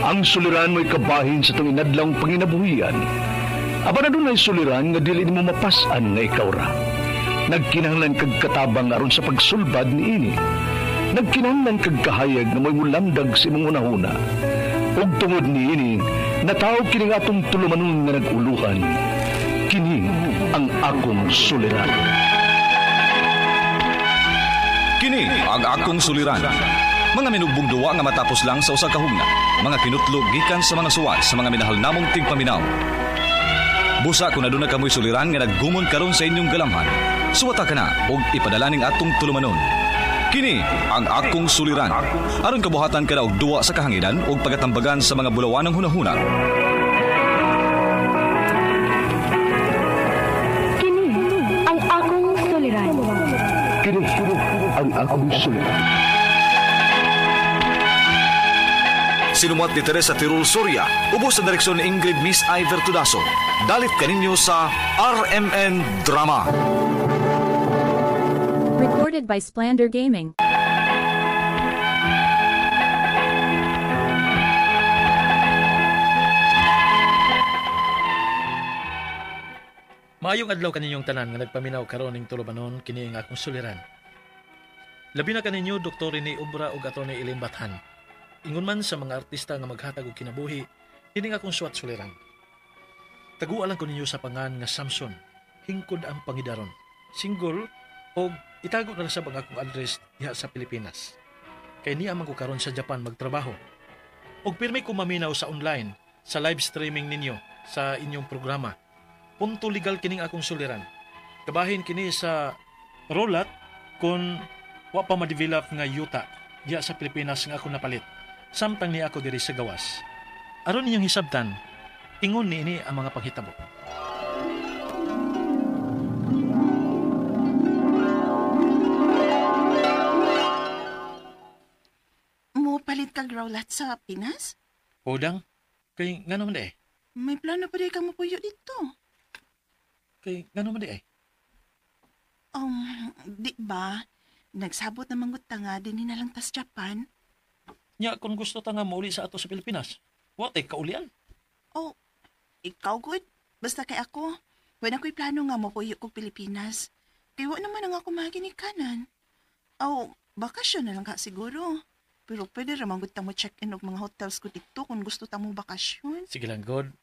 Ang suliran mo'y kabahin sa itong inadlang panginabuhian. Aba na doon ay suliran nga dili mo mapasan nga ikaw ra. Nagkinahanglan kag katabang aron sa pagsulbad ni ini. Nagkinahanglan kag kahayag na mo'y mulandag sa imong unahuna. Ug tungod ni ini, natawag kini nga atong tulumanon nga nag-uluhan. Kini ang akong suliran. Kini ang akong suliran. Mga minugbong duwa nga matapos lang sa usa ka hugna. Mga kinutlog gikan sa mga suwat sa mga minahal namong tigpaminaw. Busa kung aduna kamoy suliran nga naggumon karon sa inyong galamhan. Suwata ka na ug ipadala ning atong tulumanon. Kini ang akong suliran. Aron kabuhatan ka na og duwa sa kahanginan ug pagatambagan sa mga bulawanong hunahuna. Kini ang akong suliran. Kini ang akong suliran. Sinumat ni Teresa Tirul Soria, ubos sa direksyon ni Ingrid Miss Iver Tudaso. Dalit kaninyo sa RMN Drama. Recorded by Splander Gaming. Maayong adlaw kaninyong tanan nga nagpaminaw karon ning tulumanon kini ang akong suliran. Labi na kaninyo Dr. Rene Obra ug Atty. Elaine Bathan. Ingon man sa mga artista nga maghatag og kinabuhi, kini akong suwat suliran. Tagualan ko ninyo sa pangan nga Samson, hingkod ang pangidaron, single og itago na lang sa ang akong address diha sa Pilipinas. Kay niya man ko karon sa Japan magtrabaho. Og pirmi ko maminaw sa online, sa live streaming ninyo sa inyong programa. Punto legal kining akong suliran. Kabahin kini sa rolat kung wa pa ma-develop nga yuta diha sa Pilipinas nga ako napalit. Samtang ni ako diri sa gawas. Aron ninyong hisabtan, ingon ni ini ang mga panghitabo. Mo palit kag rawlat sa Pinas? Odang, kay ngano man di ay? May plano pa di kang mapuyo dito. Kay ngano man di ay? Di ba? Nagsabot na mangut nga din na lang tas Japan. Nya kung gusto ta nga mauli sa ato sa Pilipinas, what ay kaulian? Oh, ikaw good. Basta kay ako, wala ko'y plano nga mapuyo kog Pilipinas. Kaya wa naman ang ako maginikanan. Bakasyon na lang ka siguro. Pero pwede ramang good mo check-in og mga hotels ko dito kung gusto ta mo bakasyon. Sige lang, God.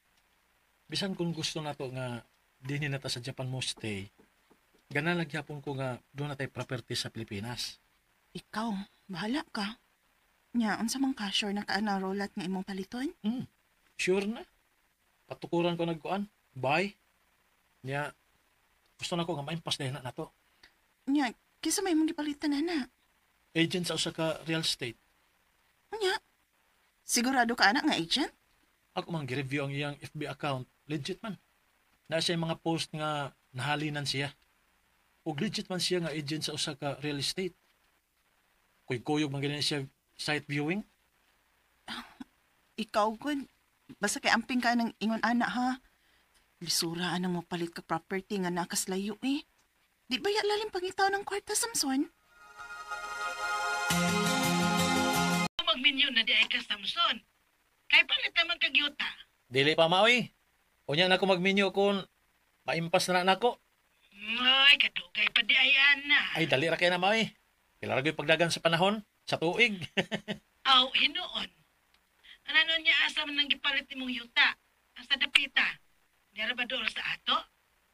Bisan kung gusto nato nga dinhi na ta sa Japan mo stay, gana nagyapon ko nga doon na tayo property sa Pilipinas. Ikaw, bahala ka. Nya, unsa man ka sure na kaana rolat nga imong paliton? Sure na. Patukuran ko nagkuan. Bye. Nya, gusto na ko nga maimpas na na to. Nya, kisa may mong gipalitan na. Agent sa usa ka real estate. Nya, sigurado ka anak nga agent? Ako mang gi-review ang iyang FB account. Legit man. Na siya mga post nga nahalinan siya. O legit man siya nga agent sa usa ka real estate. Kuyog man ganyan siya site viewing. Ikaw, good. Basta kay amping ka ng ingon anak ha. Lisura anang mapalit ka property nga nakaslayo eh. Di ba lalim pangitaw ng kwarta, Samson? Magminyo na di ay ka, Samson. Kay palit naman kagyuta. Dili pa maoy. Unya na ko magminyo kung maimpas na nako. Ay, kadugay pa di ay ana. Ay dali ra kay na maoy. Kilaragoy pagdagan sa panahon, sa tuig. Aw, hinoon. Ano niya asa man nang gipalit imong yuta? Asa dapita? Dira ba doon sa ato?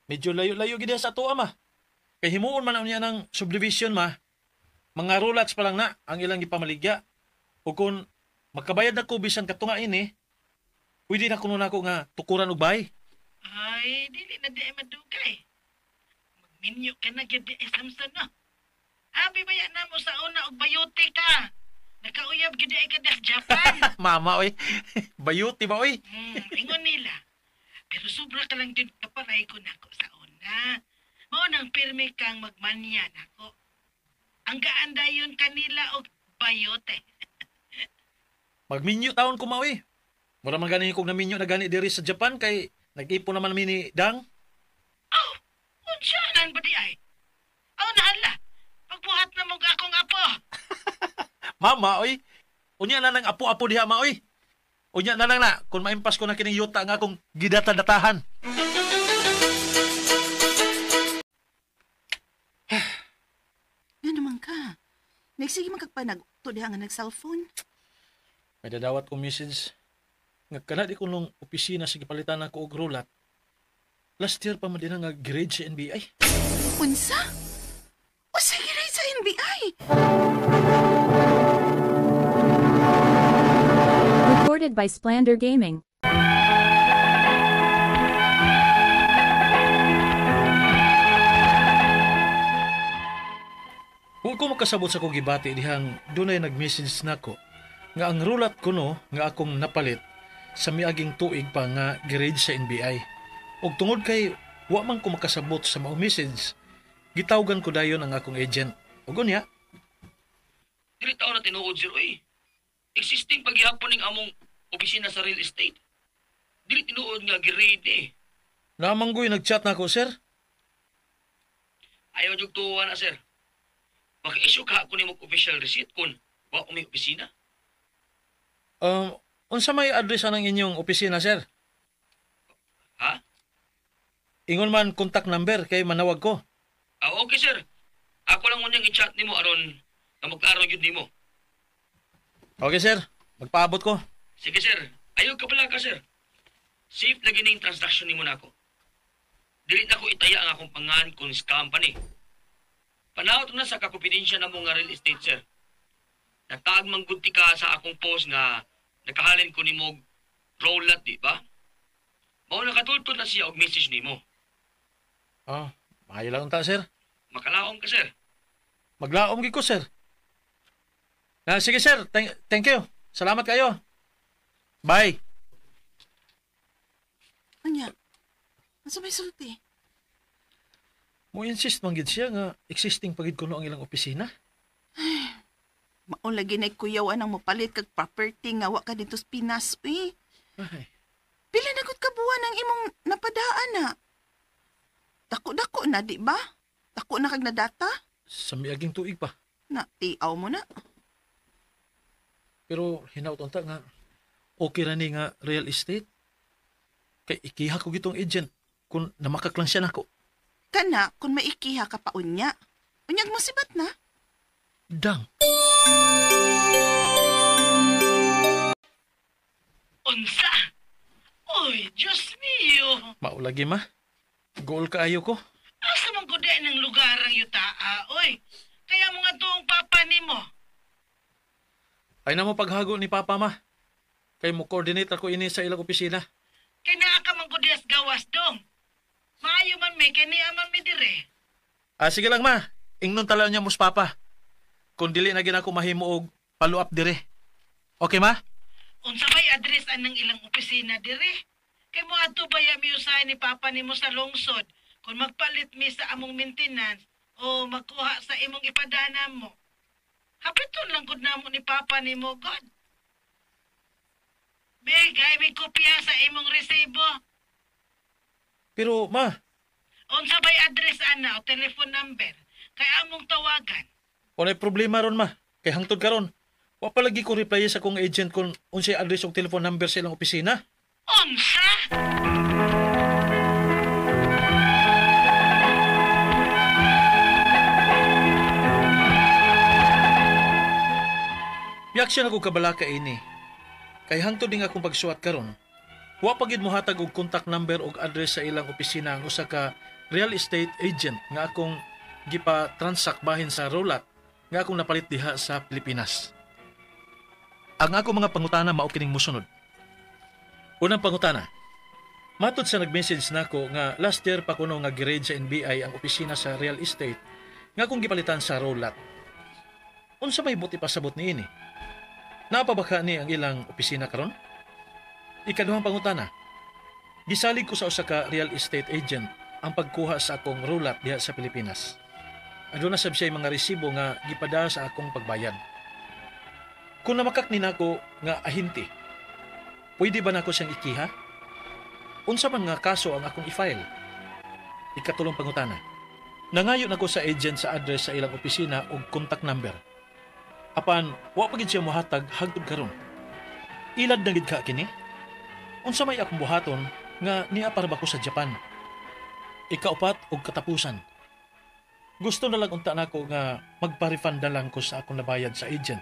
Medyo layo-layo gid sa ato ama. Kay himuon man niya ng subdivision ma. Mga rulats pa lang na ang ilang gipamaligya. O kung magkabayad na ko bisan katunga ini, pwede na kuno nako nga tukuran og bahay. Ay, dili na di ay madugay. Magminyo ka na gyud di ay Samson no. Abi baya na mo sa una og bayote ka. Nakauyab gyud ay kadas Japan. Mama oy. Bayuti ba oy? Ingon nila. Pero sobra ka lang din kaparay ko nako sa una. Mao nang pirmi kang magmanya nako. Ang gaan dayon kanila og bayote. Magminyo taon ko maoy. Mura man gani kog naminyo na gani diri sa Japan kay nag-ipon naman mi ni Dang. Oh, unsyanan ba di ay? Oh, nahala. Pagbuhat na mo akong apo. Mama oy. Unya na nang apo-apo diha ma oy. Unya na lang na, kung maimpas ko na kining yuta nga akong gidata-datahan. Nga naman ka. Nagsige man kagpanag-to diha nga nag-cellphone. May dadawat kong message. Nga kana di ko nung opisina sa gipalitan ako og rulat. Last year pa man din nga grade sa NBI. Unsa? O sige rin sa NBI. Recorded by Splander Gaming. Huwag ko makasabot sa kong gibati dihang dunay nag-message na ko nga ang rulat ko no nga akong napalit sa miaging tuig pa nga grade sa NBI. Ug tungod kay wa man ko makasabot sa mao message, gitawgan ko dayon ang akong agent. Ug unya, Dili taon na tinuod, sir, oy. Existing paghihapon ning among opisina sa real estate. Dili tinuod nga grade eh. namanggoy nag-chat na ako, sir. Ayaw jug tuwa na, sir. Maka-issue ka ako ni official receipt kung wa ko may opisina. Unsa may address anang inyong opisina, sir? Ha? Ingon man contact number kay manawag ko. Okay, sir. Ako lang unyang i-chat nimo aron na magklaro yun nimo. Okay, sir. Magpaabot ko. Sige, sir. Ayaw ka pala ka, sir. Safe lagi na yung transaction nimo na ako. Dili na ko itaya ang akong pangan kung scam pa ni. Panahot na sa kakopidensya na mo nga real estate, sir. Nagtaag manggunti ka sa akong post nga nakahalin ko ni mo rollat, di ba? Mao nakatultol na siya og message nimo. Maayo lang ta, sir. Makalaom ka, sir. Maglaom gid ko, sir. Sige, sir. Thank you. Salamat kayo. Bye. Anya, asa may sulti? Mo insist man gid siya nga existing pagid kuno ang ilang opisina. Maong lagi na kuyawan ang mapalit kag property nga wa ka dito sa Pinas, uy. Ay, Pila na gud ka buwan ang imong napadaan na. Dako-dako na, di ba? Dako na kag nadata? sa miaging tuig pa. Na, tiaw mo na. Pero hinauton ta nga okay ra ni nga real estate. Kay ikiha ko gitong agent kung namakak lang siya nako. Kana, kung maikiha ka pa unya. Unyag mo sibat na. Dang. Unsa? Oy, Diyos mio. Maulagi ma. Goal kaayo ko. Asa man gud ng lugar ang yutaa, oy. Kaya mo nga tuong papa nimo. Ay na mo paghago ni Papa ma. Kay mo coordinate ako ini sa ilang opisina. Kay naa ka man gud dias gawas dong. Maayo man me kay niya man mi dire. Sige lang ma. Ingnon tala niya mus Papa. Kung dili na gina ko mahimo og follow up dire. Okay ma? Unsa may address anang ilang opisina dire? Kay mo adto ba ya mi usahay ni papa nimo sa lungsod kung magpalit mi sa among maintenance o magkuha sa imong ipadana mo. Hapiton lang gud namo ni papa nimo, God. Bigay may kopya sa imong resibo. Pero ma, Unsa bay address ana o telephone number kay among tawagan. walay problema ron ma. Kay hangtod karon, wa pa lagi ko reply sa kong agent kung unsay address ug telephone number sa ilang opisina. Unsa? Yak siya ako kabalaka ini. Kay hangtod din akong pagsuwat karon. Wa pa gid mohatag og contact number ug address sa ilang opisina ang usa ka real estate agent nga akong gipa-transact bahin sa Rolat nga akong napalit diha sa Pilipinas. Ang ako mga pangutana mao kining mosunod. Unang pangutana. Matod sa nag-message nako nga last year pa kuno nga grade sa NBI ang opisina sa real estate nga akong gipalitan sa Rolat. Unsa may buti pasabot niini? Napabaka ni ang ilang opisina karon? Ikaduhang pangutana. Gisalig ko sa usa ka real estate agent ang pagkuha sa akong rulat diha sa Pilipinas. Aduna sab siya mga resibo nga gipada sa akong pagbayad. Kung namakak ni nako nga ahinti, pwede ba nako siyang ikiha? Unsa man nga kaso ang akong i-file? Ikatulong pangutana. Nangayo nako sa agent sa address sa ilang opisina ug contact number. Apan, wa pa gid siya mohatag hangtod karon. Ilad na gid ka kini. Unsa may akong buhaton nga niapar ba ko sa Japan. Ikaupat og katapusan. Gusto na lang unta nako nga magpa-refund na lang ko sa akong nabayad sa agent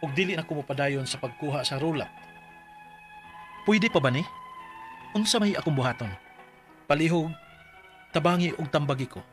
ug dili na ko mopadayon sa pagkuha sa roll-up. Pwede pa ba ni? Unsa may akong buhaton? Palihog, tabangi ug tambagi ko.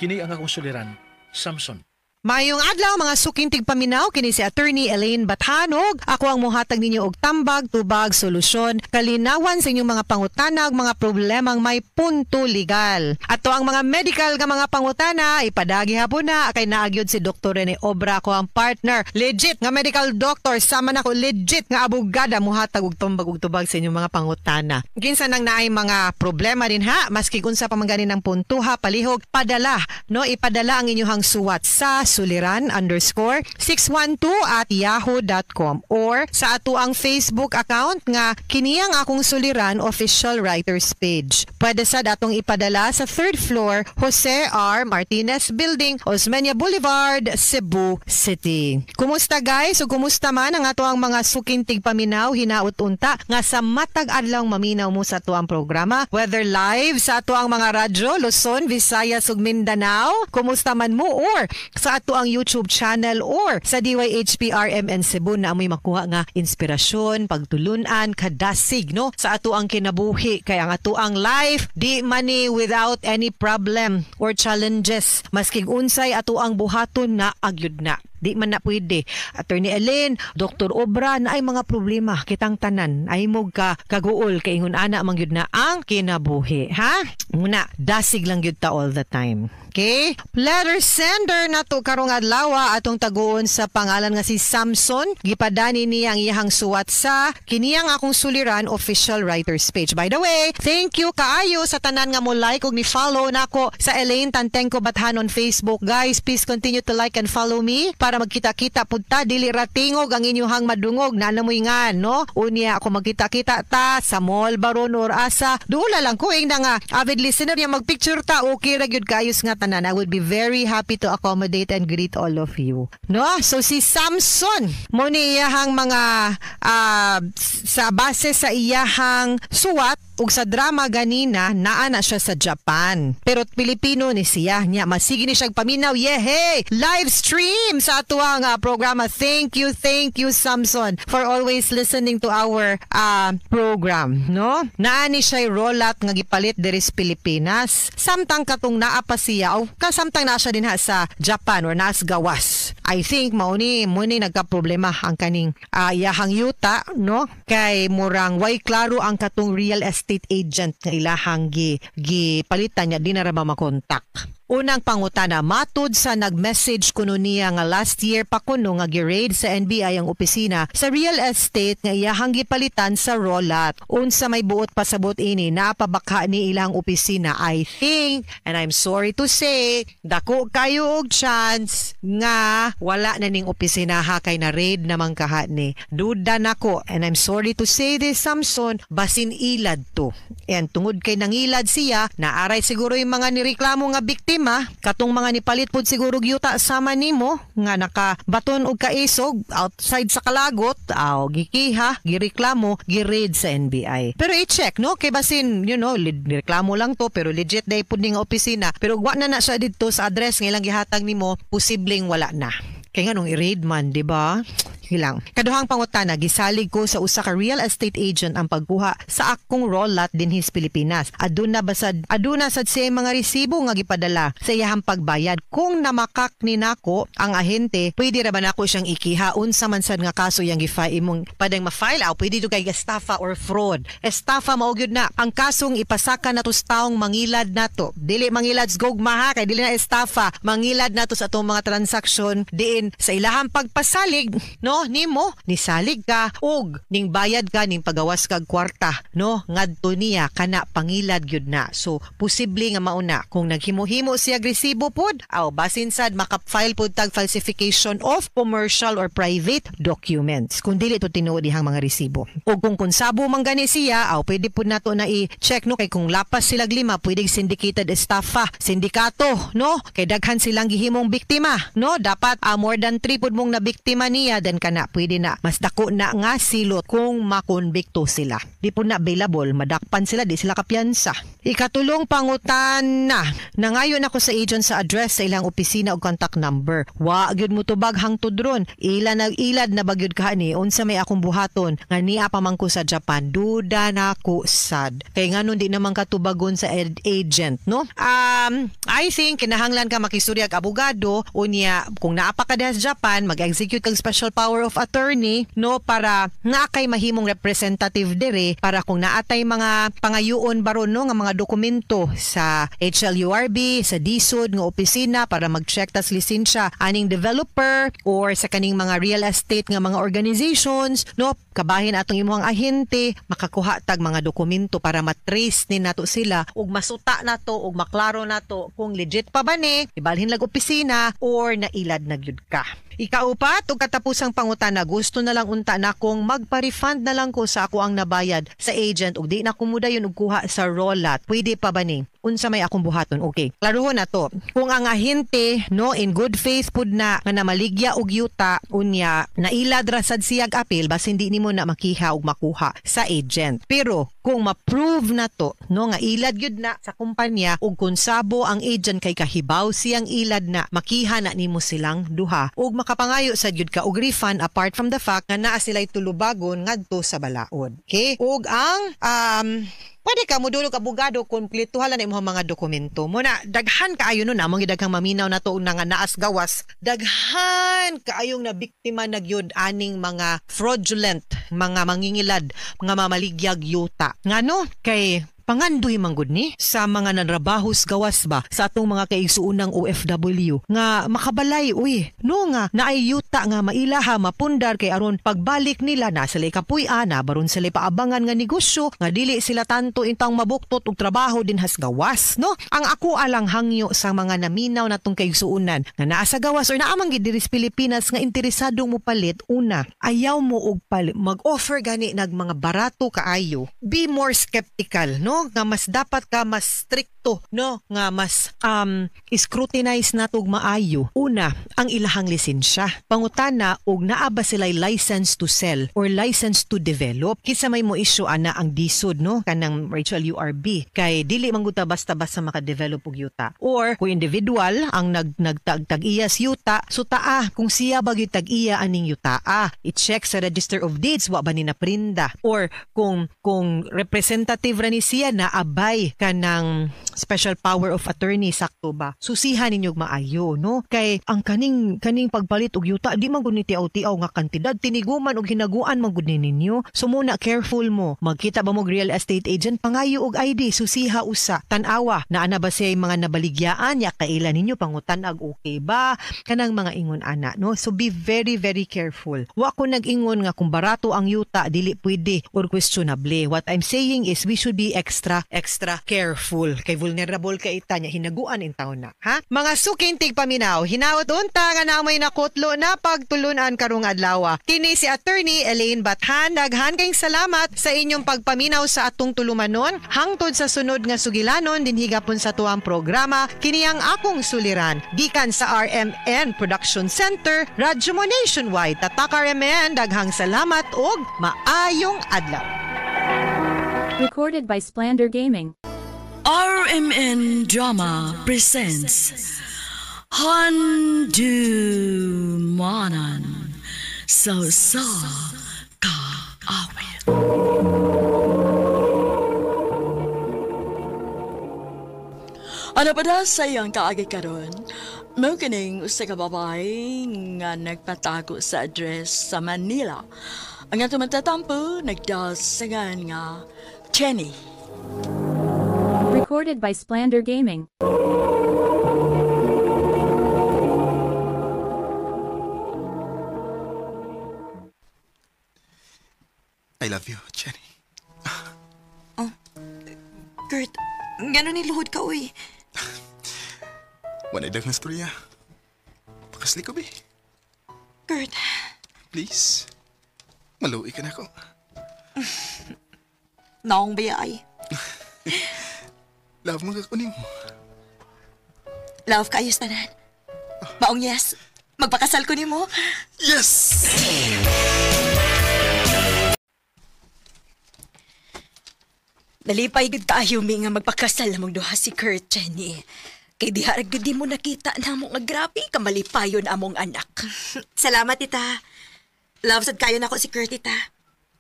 Kini ang akong suliran, Samson. Mayong adlaw mga suking tigpaminaw kini si Attorney Elaine Bathanog. Ako ang muhatag ninyo og tambag, tubag, solusyon, kalinawan sa inyong mga pangutana ug mga problemang may punto legal. Ato ang mga medical nga mga pangutana ipadagi hapon na kay naagyod si Dr. Rene Obra, ako ang partner. Legit nga medical doctor, sama na ko legit nga abogada muhatag og tambag ug tubag sa inyong mga pangutana. Kinsa nang naay mga problema din ha, maski unsa pa man ganin ang punto ha, palihog, padala, no, ipadala ang inyong suwat sa suliran_612@yahoo.com or sa ato ang Facebook account nga Kiniyang Akong Suliran Official Writers Page. Pwede sad atong ipadala sa 3rd floor Jose R. Martinez Building, Osmeña Boulevard, Cebu City. Kumusta guys? O kumusta man ang ato ang mga suking tigpaminaw, hinaut unta nga sa matag adlaw maminaw mo sa ato ang programa, whether live sa ato ang mga radyo Luzon, Visayas ug Mindanao, kumusta man mo, or sa ato ang YouTube channel or sa DYHPRMN Cebu na amoy makuha nga inspirasyon, pagtulunan, kadasig no sa ato ang kinabuhi. Kaya ang ato ang life di money without any problem or challenges, maski unsay ato ang buhaton nga agyud na. Di man na pwede. Attorney Elaine, Dr. Obra, na ay mga problema kitang tanan ay mo ka kaguol kay ingon ana man gyud na ang kinabuhi, ha? Muna, dasig lang gyud ta all the time. Okay? Letter sender na to karong adlaw atong taguon sa pangalan nga si Samson. Gipadani niya ang iyang suwat sa Kiniyang Akong Suliran Official Writers Page. By the way, thank you kaayo sa tanan nga mo like ug ni follow nako sa Elaine Tantengco Bathan on Facebook. Guys, please continue to like and follow me para magkita-kita pud ta, dili ra tingog ang inyong madungog na namoy nga no. Unya ako magkita-kita ta sa mall baron or asa, dula lang ko ing nga avid listener yang magpicture ta, okay ra gyud kaayos nga tanan. I would be very happy to accommodate and greet all of you. No? So si Samson mo ni iyahang mga sa base sa iyahang suwat ug sa drama ganina naa na siya sa Japan. Pero Pilipino ni siya niya, masigi ni siyang paminaw. Hey! Live stream sa ato ang programa. Thank you Samson for always listening to our program, no? Naa ni siya rollout nga gipalit diri sa Pilipinas. Samtang katong naa pa siya o kasamtang naa siya din sa Japan or naas gawas. I think mao ni nagka-problema ang kaning iyahang yuta, no? Kay murang way klaro ang katong real estate agent nga ilahang gipalitan niya, di na ra makontak. Unang pangutana, matud sa nag-message kuno niya nga last year pa kuno nga gi-raid sa NBI ang opisina sa real estate nga iyahang gipalitan sa rollout. Unsa may buot pasabot ini, napabaka ni ilang opisina. I think, and I'm sorry to say, dako kayo og chance nga wala na ning opisina ha kay na raid naman kaha ni. Duda nako, and I'm sorry to say this Samson, basin ilad to. And tungod kay nangilad siya, naaray siguro yung mga nireklamo nga biktima, katong mga nipalit pod siguro gyuta sama nimo nga nakabaton og kaisog outside sa kalagot, gikiha, gireklamo, gi-raid sa NBI. Pero i-check no kay basin nireklamo lang to pero legit day pud ning opisina, pero wa na siya didto sa address nga ilang gihatag nimo, posibleng wala na. Kaya nga nung i-raid man, di ba? Hilang. Kaduhang pangutana, gisalig ko sa usa ka real estate agent ang pagkuha sa akong rollout dinhis Pilipinas. Aduna sad siya mga resibo nga gipadala sa iyahang pagbayad. Kung namakak ni nako ang ahente, pwede ra ba nako siyang ikiha unsa man sad nga kaso yang gi-file imong padang ma-file pwede to kay estafa or fraud. Estafa mao gyud na ang kasong ipasaka nato sa taong mangilad nato. Dili mangilad gugma ha, kay dili na estafa. Mangilad nato sa atong mga transaksyon diin sa ilahang pagpasalig, no, nimo nisalig ka og ning bayad ka ning pagawas kag kwarta, no, ngadto niya kana pangilad gyud na. So posible nga mauna kung naghimo-himo siya agresibo pod, basin sad maka-file pod tag falsification of commercial or private documents kung dili to tinuod dihang mga resibo. Og kung konsabo man gani siya, pwede pod nato na i-check no kay kung lapas sila lima, pwedeng syndicated estafa, sindikato, no, kay daghan silang gihimong biktima, no, dapat more than 3 pod mong na biktima niya, then ka na pwede na mas dako na nga silot kung makonbikto sila. Di po na available, madakpan sila, di sila kapiyansa. Ikatulong pangutan na nangayon ako sa agent sa address sa ilang opisina o contact number. Wa gyud mo tubag hangtod ron. Ilad na bagyod ka ni unsa may akong buhaton nga niya pa man ko sa Japan. Duda na ko sad. Kay nganon di naman katubagon sa agent, no? I think kinahanglan ka makistorya og abogado unya kung naa pa ka diha sa Japan, mag-execute kag special power of attorney, no, para nga kay mahimong representative dire para kung naatay mga pangayuon baron, no, nga mga dokumento sa HLURB, sa DSUD nga opisina para mag-check tas lisensya aning developer or sa kaning mga real estate nga mga organizations, no, kabahin atong imong ahente makakuha tag mga dokumento para matrace ni nato sila ug masuta nato ug maklaro nato kung legit pa ba ni ibalhin lag opisina or nailad na gyud ka. Ikaupat, ug katapusang pangutana, gusto na lang unta na kung magpa-refund na lang ko sa ako ang nabayad sa agent ug di na kumuda yun ug kuha sa rollat. Pwede pa ba ni? Unsa may akong buhaton? Okay. Klarohon na to. Kung ang ahente, no, in good faith pud na nga namaligya og yuta unya nailad ra sad siyag apil bas hindi nimo na makiha ug makuha sa agent. Pero kung ma-prove na to, no, nga ilad gyud na sa kumpanya ug kung sabo ang agent kay kahibaw siyang ilad na makiha na nimo silang duha ug makapangayo sa gyud ka og refund apart from the fact nga naa sila'y tulubagon ngadto sa balaod. Okay? Ug ang pwede ka modulog abogado kumpletuhan na imong mga dokumento. Muna daghan kaayo nun among gidaghang maminaw na to nga naas gawas. Daghan kaayong na biktima na gyud aning mga fraudulent, mga mangingilad, mga mamaligyag yuta. Ngano kay pangandoy manggod ni sa mga nanrabahos gawas ba sa atong mga kaigsuunang OFW nga makabalay no nga naay yuta nga mailaha mapundar kay aron pagbalik nila na sila kapuy-an na baron sila paabangan nga negosyo nga dili sila tanto intang mabuktot og trabaho din has gawas, no? Ang ako alang hangyo sa mga naminaw natong kaigsuunan nga naa sa gawas or naamang gid diri sa Pilipinas nga interesadong mo palit, una ayaw mo og mag-offer gani nag mga barato kaayo. Be more skeptical, no? Nga mas dapat ka mas stricto, no, nga mas scrutinize nato og maayo. Una, ang ilahang lisensya. Pangutana og naa ba sila license to sell or license to develop. Kinsa may mo issue ana ang DSUD, no, kanang HLURB kay dili man gud ta basta-basta maka-develop og yuta. Or kung individual ang nagtag-iyas yuta, so taa kung siya ba gyud tag-iya aning yuta, i-check sa Register of Deeds wa ba ni naprinda. Or kung representative ra ni siya na abay ka ng special power of attorney sakto ba, susihan ninyog maayo, no? Kay ang kaning pagpalit og yuta di man gud ni tiaw-tiaw nga kantidad, tiniguman og hinaguan man gud ninyo. So muna careful mo, magkita ba mo real estate agent, pangayo og ID, susiha usa, tan-awa na ana ba siya mga nabaligyaan ya kaila ninyo pangutan-ag okay ba kanang mga ingon ana, no? So be very very careful. Wa ko nag-ingon nga kung barato ang yuta dili pwede or questionable. What I'm saying is we should be extra careful kay vulnerable ka itanya hinaguan in taon na, ha? Mga sukintig paminaw, hinaot unta nga namoy nakutlo na pagtulunan karong adlaw. Kini si Attorney Elaine Bathan, daghan kayong salamat sa inyong pagpaminaw sa atong tulumanon hangtod sa sunod nga sugilanon din higapon sa tuang programa. Kini ang akong suliran gikan sa RMN Production Center, Radyo Mo Nationwide. Tatak RMN, daghang salamat og maayong adlaw. Recorded by Splander Gaming. RMN Drama presents Handumanan Sa Kaawit. Ano pa da sa iyang kaagay karon? Mao kining usa ka babae nga nagpatago sa address sa Manila. Ang atong magtatampo nagdasangan nga Jenny. Recorded by Splander Gaming. I love you, Jenny. Oh, Kurt, gano'n niluhod ka, uy. Wanay dag na storya. Pakasli ko, be. Kurt. Please. Maluwi ka na ako. Naong bayay. Love mo kakunin mo. Love ka ayos tanan. Maong yes. Magpakasal ko nimo. Yes! Nalipay gud kaayo mi nga magpakasal namong duha si Kurt, Jenny. Kay diha ra gud di mo nakita namo nga grabe ka malipayon among anak. Salamat, tita. Love sad kayo na ko si Kurt, tita.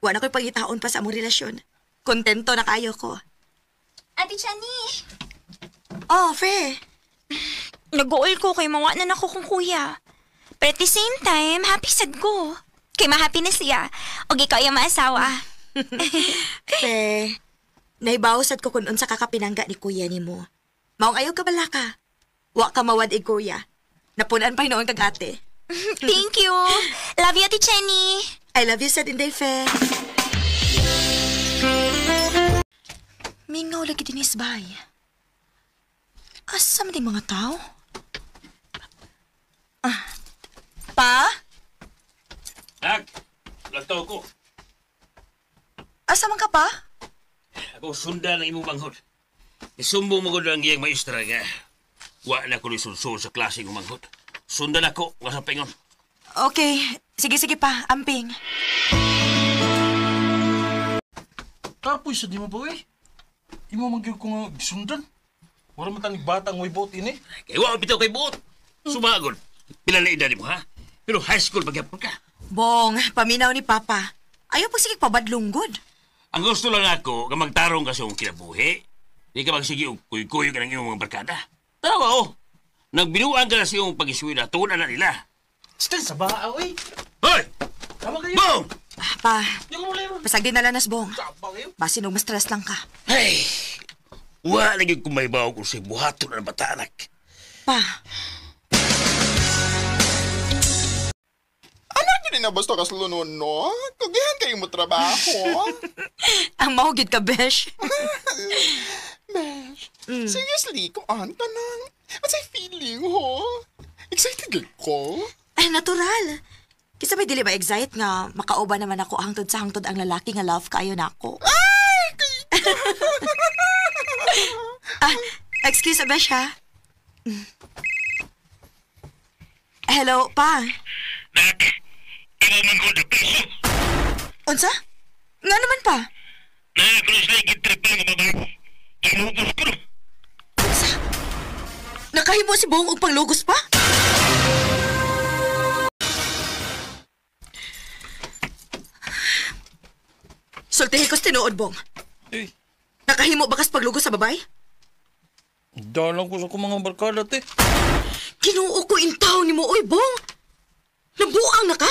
Wa na ko'y pangitaon pa sa among relasyon. Kontento na kayo ko. Ate Chani! Oh, Fe. Nag-uol ko kay mawa na nako kong kuya. But at the same time, happy sad ko. Kay ma-happy na siya. O ikaw yung maasawa. Fe, naibawsad ko kung unsa kakapinangga ni kuya ni mo. Maong ayaw ka bala ka. Wa ka mawad kuya. Napunan pa noon kag ate. Thank you. Love you, Ate Chani. I love you sa dinday, Fe. Mingaw lagi din isbay. Asa man ding mga tao? Pa? Nak, lagtaw ko. Asa man ka pa? Ako sunda ng imong banghod. Isumbong mo ko ang iyang maestra nga. Wa na ko lisulsul sa klase ng manghod. Sundan ako, nga sa pingon. Okay. Sige pa. Amping. Kapoy sa di mo ba eh. Imo mangyog ko nga gisundan. Wala man tanig batang way boat ini. Kaya wa bitaw kay buot. Sumagod. Pila na edad mo ha? Pero high school magyapon ka. Bong, paminaw ni Papa. Ayaw pagsigig pabadlunggod. Ang gusto lang ako, nga magtarong ka sa iyong kinabuhi. Di ka magsige og kuy-kuy ka ng iyong mga barkada. Tarawa oh. Nagbinuan ka na sa iyong pag-iswila, tuunan na nila. Stan sa baa, oy. Hoy! Tama kayo. Bong! Pa, pasag din nalanas, Bong. Basi nung ma-stress lang ka. Hey! Wa lagi kung may bawa kung sa buhaton na batanak. Pa. Anak yun na basta kaslunon, no? Kagihan kayo mo trabaho. Ang mahugid ka, Besh. Besh, seriously, kung ka nang. What's feeling, ho? Excited ko? Ay, natural. Kisa may dili ba excite nga makauba naman ako hangtod sa hangtod ang lalaki nga love kayo na ako. Excuse me, Besh, ha? Hello, Pa. Nak, ikaw man ko na peso. Unsa? Nga naman, Pa? Nakakulos na ikitrip pa nga babae. Inubos ko no. Unsa? Nakahimo si Bong og panglugos pa? Sultihin ko sa tinuod, Bong. Eh, Nakahimo ba kas paglugos sa babay? dalang ko sa kong mga barkada, te. Kinuo ko intaw ni mo, oy, Bong. Nabuang na ka?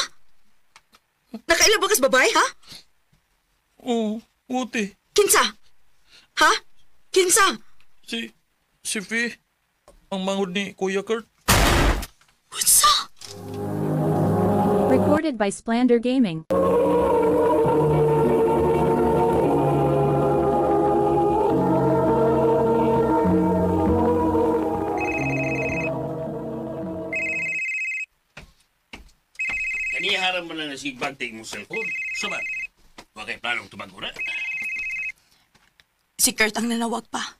Nakaila ba kas babay, ha? Oo, te. Kinsa? Ha? Kinsa? Si Fee, ang mangod ni Kuya Kurt. Unsa? Recorded by Splander Gaming. Kaniharan mo na nasigbanting mong cellphone. Saban, wa kay planong tumagura. Si Kurt ang nanawag pa.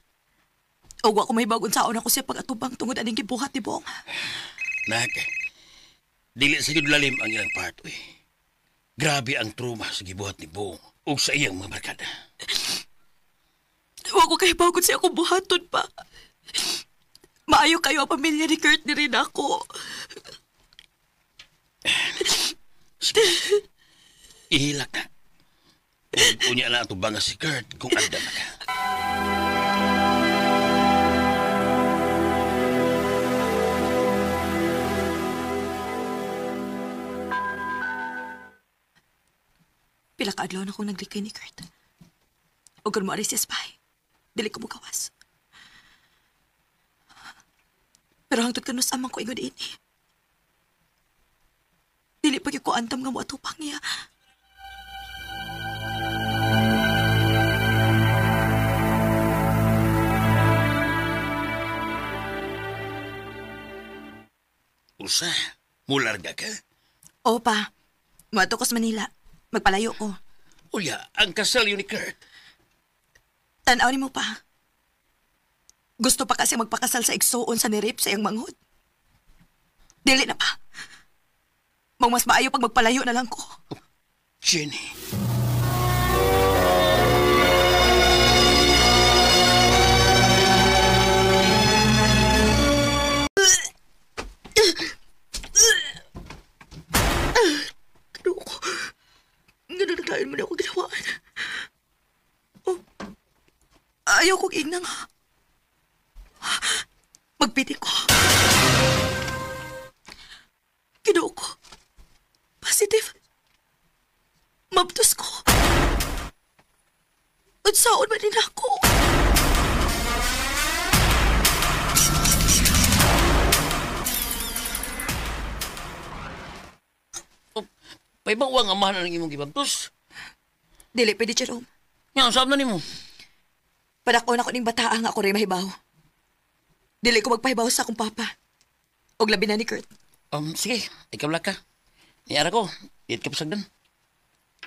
O wa ko may bagon saon ako siya pag-atubang tungod aning gibuhat ni Bong. Nak, dili sa yun lalim ang ilang part, uy. Grabe ang trauma sa gibuhat ni Bong o sa iyang mga barkada. Wa ko kay bagon siya akong buhaton pa. Maayo kayo ang pamilya ni Kurt ni rin ako. Sige, ihilak na. Unya na ito banga si Kurt kung anda na ka. Pila ka adlaw na akong naglikay ni Kurt. O kung mo aris siya spy, dili ko mo gawas. Pero hangtod kanus amang ko ingod ini. Dili pa ko antam nga mo atupang niya. Usa, mularga ka? O pa, mato ko sa Manila. Magpalayo ko. Ulya, ang kasal yun ni Kurt. Tanaw ni mo pa. Gusto pa kasi magpakasal sa igsuon sa nirip sa iyang manghod. Dili na pa. Mao mas maayo pag magpalayo na lang ko. Jenny. Ganun mo na ako ginawaan. Oh, ayaw kong ingnang. Magpiti ko. Ginoo ko. Positive. Mabtos ko. Unsaon man din ako. May bawang amahan ng imong gibabtos. Dili, pwede, Jerome. Nga, saan na ni mo? Padakon ako ning bataa nga ako rin mahibaw. Dili ko magpahibaw sa akong papa. Og labi na ni Kurt. Sige, ikaw lang ka. Niara ko, diit ka pasagdan.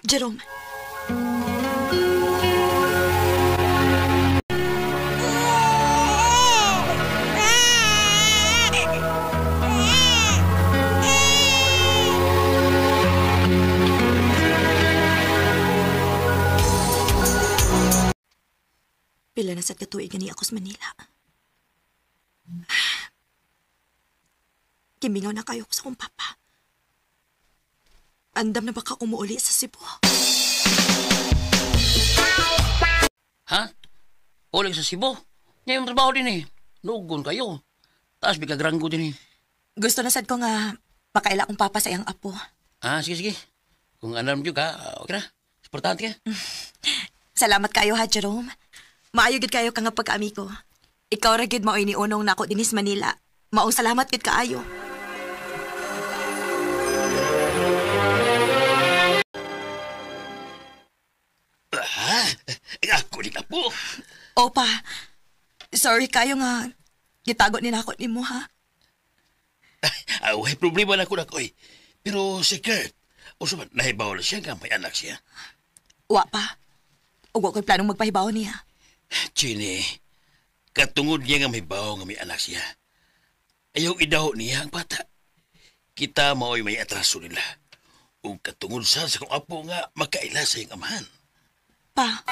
Jerome. Pila na sad katuig gani ako sa Manila. Kimingaw na kayo ko sa kong papa. Andam na baka umuuli sa Cebu. Ha? Uling sa Cebu? Ngayon trabaho din eh. Nugon kayo. Taas biglagranggo din eh. Gusto na sad ko nga makaila kong papa sa iyang apo. Sige. Kung alam nyo ka, okay na. Importante ka. Salamat kayo ha, Jerome. Maayo gid kayo ka nga pagkaami ko. Ikaw ra gid mao ini unong nako dinis Manila. Maong salamat gid kaayo. Ako ni Apo. Opa, sorry kayo nga gitago ni nako nimo ha. May problema na ko na ko eh. Pero si Kurt, uso man, nahibaw na siya nga may anak siya. Wa pa. Ug wa ko'y planong magpahibaw niya. Chini, katungod niya nga may bawo nga may anak siya. Ayaw idaho niya ang bata. Kita mao'y may atraso nila. O katungod sa kong apo nga makaila sa iyong amahan. Pa.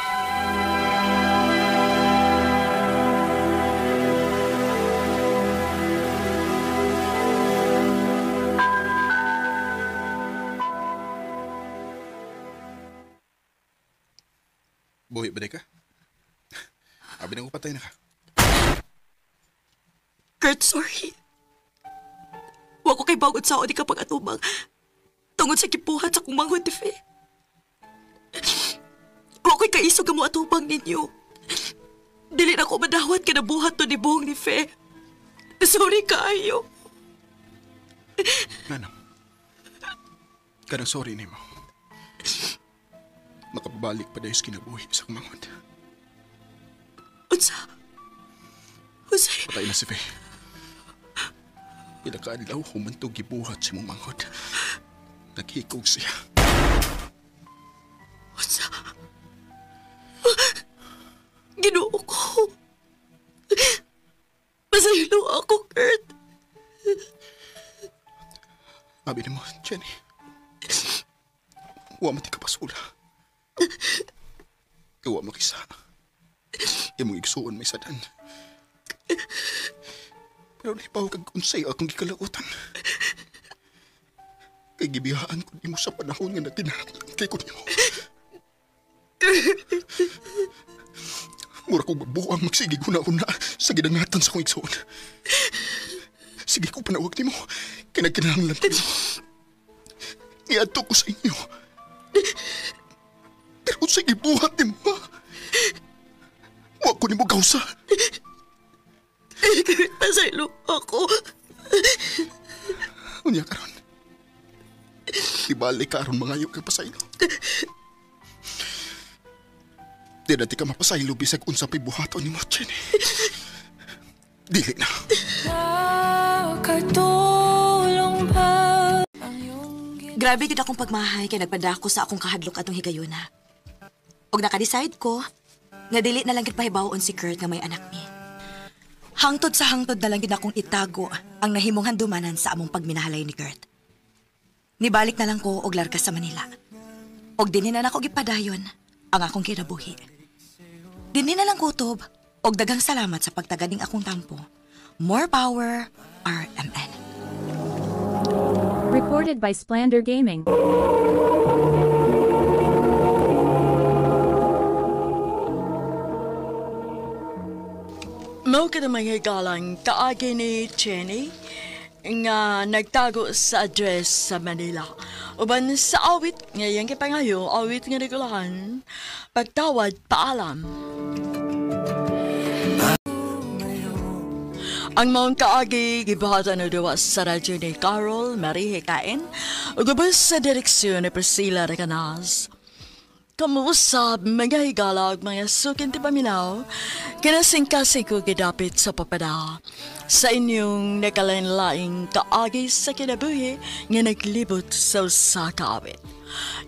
Buhi ba ka? Abi na ko patay na ka. Kurt, sorry. Wa ko kay bawod sa o di ka pag-atubang. Tungod sa kipuhan sa kong manghod, Tife. Wa ko'y kaisog mo atubang ninyo. Dili na ko madawat ka na buhat to ni Bong ni Fe. Sorry kayo. Nanang. Kanang sorry ni mo. Makabalik pa dahil kinabuhi sa kumanghod. Unsa? Patay na si Fe. Pinakaadlaw humantog gibuhat si mong manghod. Naghikog siya. Unsa? Ginoo ko. Masaylo ako, Kurt. Abi ni mo, Jenny. Huwag mati ka pasula. Huwag mo kisa. Imong igsuon may sadan. Pero naipaw kag unsay akong gikalautan. Kay gibihaan ko di mo sa panahon nga natinakay ko niyo. Mura ko mabuang magsige una-una sa gidangatan sa kong igsuon. Sige ko panawag ni mo. Kinakinahanglan ko. Iadto ko sa inyo. Pero sige buhat ni mo. Huwag ko ni mo kausa. Pasaylo ako. Unya karon. Ibalik ka aron mangayo kay pasaylo. Di na ti ka mapasaylo bisag unsa pa'y buhaton ni mo, Jenny. Dili na. Grabe gid akong pagmahay kay nagpadako sa akong kahadlok atong higayuna. Og naka-decide ko nga dili na lang gid pahibaw-on si Kurt nga may anak ni. Hangtod sa hangtod na lang gid akong itago ang nahimong handumanan sa among pagminahalay ni Kurt. Nibalik na lang ko og larga sa Manila. Og dinhi na nako gipadayon ang akong kinabuhi. Dinhi na lang kutob og daghang salamat sa pagtaganing akong tampo. More power, RMN. Recorded by Splander Gaming. Mao ka naman galang kaagi ni Jenny nga nagtago sa address sa Manila. Uban sa awit ngayang kipangayo, awit nga nagulahan, pagtawad paalam. Ang maong kaagi, gibahatan na dawa sa radyo ni Carol Marie Hikain, ugabas sa direksyon ni Priscilla Recanas. Kamuusap, mga higalag, mga sukin ti paminaw, kinasing-kasing ko gidapit sa papada. Sa inyong nakalain-laing kaagi sa kinabuhi nga naglibot sa usa ka awit.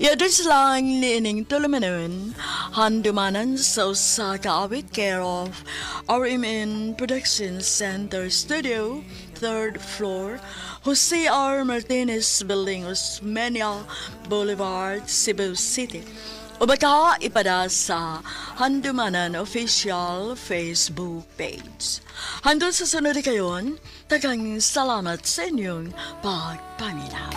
Yadres lang liining tulumanon, handumanan sa usa ka awit care of RMN Production Center Studio, 3rd floor, Jose R. Martinez Building, Osmeña Boulevard, Cebu City. O baka ipada sa Handumanan Official Facebook page. Handun sa sunod kayon, tagang salamat sa inyong pagpaminaw.